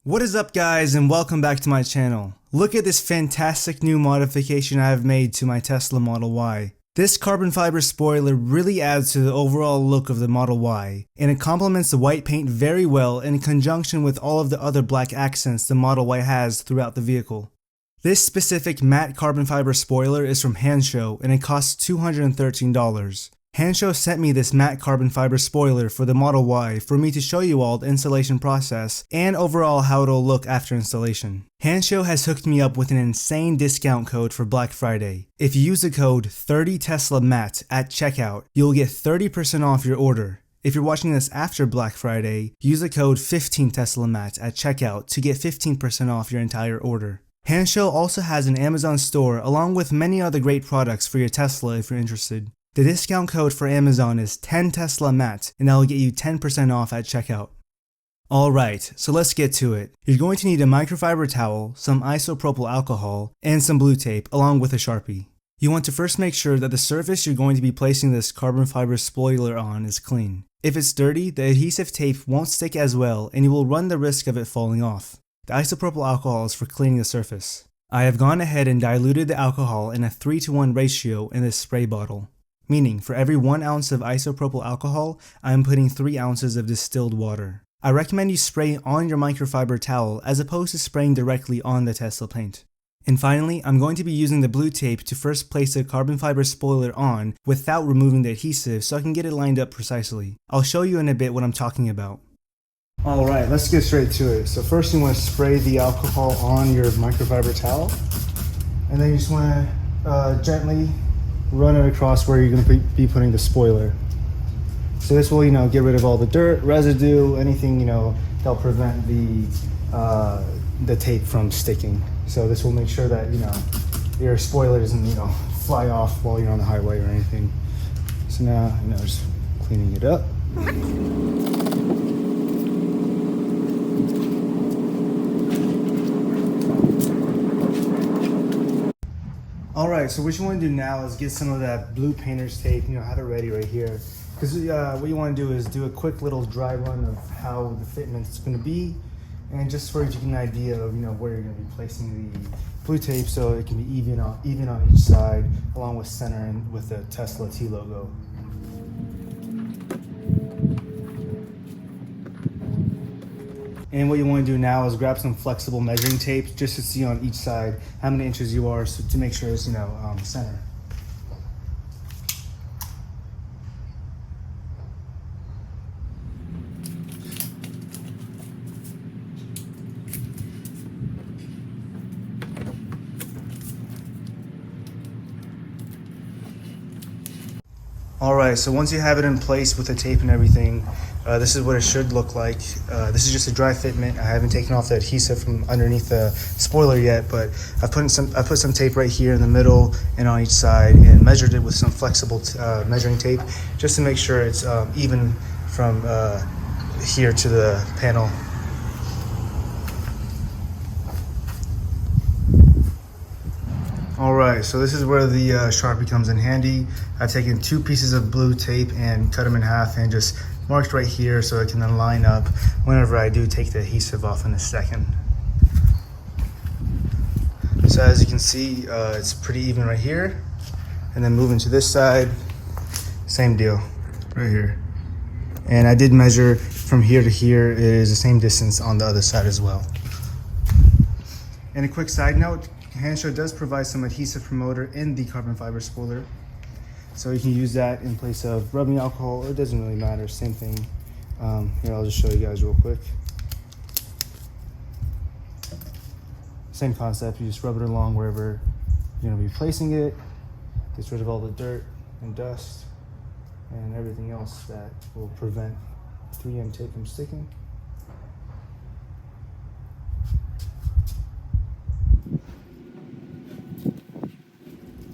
What is up, guys, and welcome back to my channel. Look at this fantastic new modification I have made to my Tesla Model Y. This carbon fiber spoiler really adds to the overall look of the Model Y, and it complements the white paint very well in conjunction with all of the other black accents the Model Y has throughout the vehicle. This specific matte carbon fiber spoiler is from Hansshow, and it costs $213. Hansshow sent me this matte carbon fiber spoiler for the Model Y for me to show you all the installation process and overall how it'll look after installation. Hansshow has hooked me up with an insane discount code for Black Friday. If you use the code 30TESLAMATT at checkout, you'll get 30% off your order. If you're watching this after Black Friday, use the code 15TESLAMATT at checkout to get 15% off your entire order. Hansshow also has an Amazon store along with many other great products for your Tesla if you're interested. The discount code for Amazon is 10TESLAMATT, and that will get you 10% off at checkout. Alright, so let's get to it. You're going to need a microfiber towel, some isopropyl alcohol, and some blue tape along with a Sharpie. You want to first make sure that the surface you're going to be placing this carbon fiber spoiler on is clean. If it's dirty, the adhesive tape won't stick as well and you will run the risk of it falling off. The isopropyl alcohol is for cleaning the surface. I have gone ahead and diluted the alcohol in a 3:1 ratio in this spray bottle. Meaning, for every 1 ounce of isopropyl alcohol, I am putting 3 ounces of distilled water. I recommend you spray on your microfiber towel as opposed to spraying directly on the Tesla paint. And finally, I'm going to be using the blue tape to first place the carbon fiber spoiler on without removing the adhesive so I can get it lined up precisely. I'll show you in a bit what I'm talking about. Alright, let's get straight to it. So first you want to spray the alcohol on your microfiber towel, and then you just want to gently run it across where you're going to be putting the spoiler. So this will, get rid of all the dirt, residue, anything, that'll prevent the tape from sticking. So this will make sure that, your spoiler doesn't, fly off while you're on the highway or anything. So now, just cleaning it up. Alright, so what you want to do now is get some of that blue painter's tape, have it ready right here. Because what you want to do is do a quick little dry run of how the fitment's going to be, and just for you to get an idea of where you're going to be placing the blue tape so it can be even on each side, along with center and with the Tesla T logo. And what you want to do now is grab some flexible measuring tape just to see on each side how many inches you are, so to make sure it's center. Alright, so once you have it in place with the tape and everything, this is what it should look like. This is just a dry fitment. I haven't taken off the adhesive from underneath the spoiler yet, but I put some tape right here in the middle and on each side and measured it with some flexible measuring tape just to make sure it's even from here to the panel. Alright, so this is where the Sharpie comes in handy. I've taken 2 pieces of blue tape and cut them in half and just marked right here so it can then line up whenever I do take the adhesive off in a second. So as you can see, it's pretty even right here. And then moving to this side, same deal, right here. And I did measure from here to here is the same distance on the other side as well. And a quick side note, Hansshow does provide some adhesive promoter in the carbon fiber spoiler, so you can use that in place of rubbing alcohol. It doesn't really matter, same thing. Here, I'll just show you guys real quick. Same concept, you just rub it along wherever you're going to be placing it. Gets rid of all the dirt and dust and everything else that will prevent 3M tape from sticking.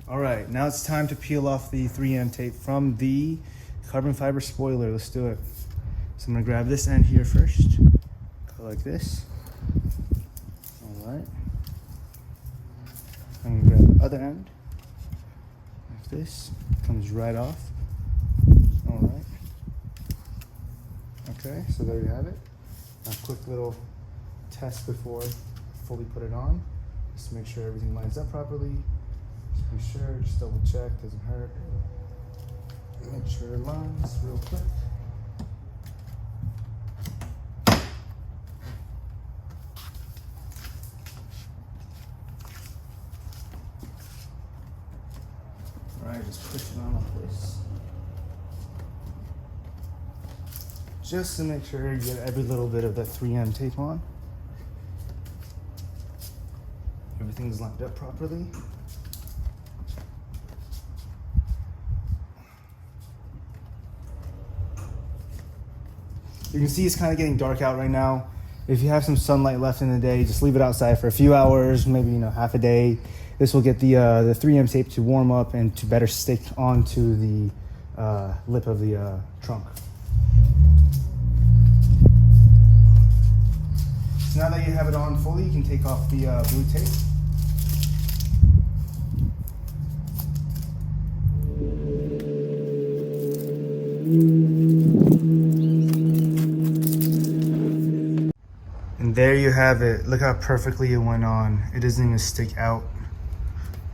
Alright, now it's time to peel off the 3M tape from the carbon fiber spoiler. Let's do it. So I'm going to grab this end here first. Go like this. Alright. I'm going to grab the other end. Like this. Comes right off. Alright. Okay, so there you have it. A quick little test before fully put it on, just to make sure everything lines up properly. Just be sure, just double check, doesn't hurt. Make sure it lines real quick. Alright, just push it on like this. Just to make sure you get every little bit of that 3M tape on. Everything's lined up properly. You can see it's kind of getting dark out right now. If you have some sunlight left in the day, just leave it outside for a few hours, maybe half a day. This will get the 3M tape to warm up and to better stick onto the lip of the trunk. So now that you have it on fully, you can take off the blue tape. And there you have it. Look how perfectly it went on. It doesn't even stick out.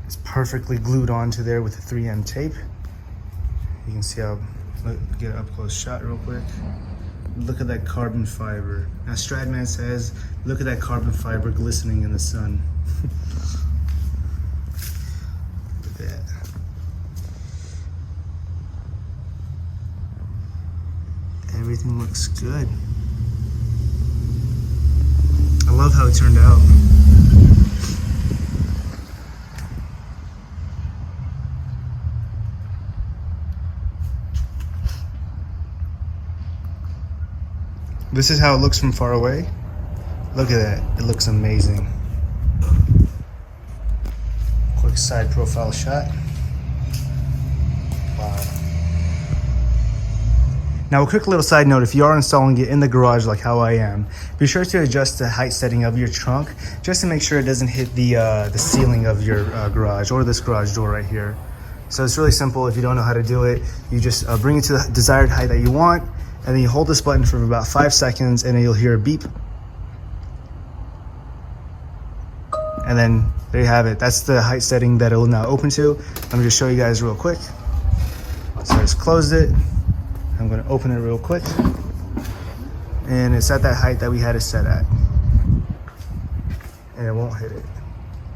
It's perfectly glued onto there with the 3M tape. You can see how, get an up close shot real quick. Look at that carbon fiber. Now Stradman says, look at that carbon fiber glistening in the sun. Look at that. Everything looks good. I love how it turned out. This is how it looks from far away. Look at that, it looks amazing. Quick side profile shot. Wow. Now a quick little side note, if you are installing it in the garage like how I am, be sure to adjust the height setting of your trunk just to make sure it doesn't hit the ceiling of your garage or this garage door right here. So it's really simple. If you don't know how to do it, you just bring it to the desired height that you want, and then you hold this button for about 5 seconds and then you'll hear a beep. And then there you have it. That's the height setting that it will now open to. Let me just show you guys real quick. So I just closed it. I'm gonna open it real quick. And it's at that height that we had it set at. And it won't hit it.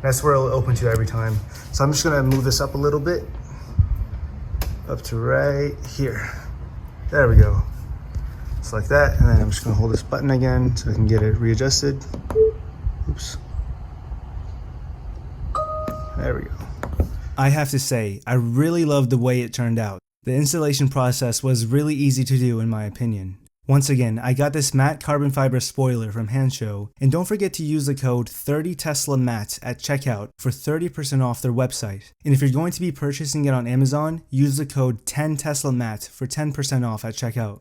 That's where it'll open to every time. So I'm just gonna move this up a little bit. Up to right here. There we go. Just like that, and then I'm just gonna hold this button again so I can get it readjusted. Oops. There we go. I have to say, I really love the way it turned out. The installation process was really easy to do in my opinion. Once again, I got this matte carbon fiber spoiler from Hansshow, and don't forget to use the code 30TeslaMatt at checkout for 30% off their website. And if you're going to be purchasing it on Amazon, use the code 10TeslaMatt for 10% off at checkout.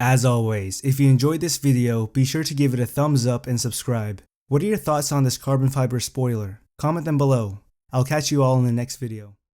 As always, if you enjoyed this video, be sure to give it a thumbs up and subscribe. What are your thoughts on this carbon fiber spoiler? Comment them below. I'll catch you all in the next video.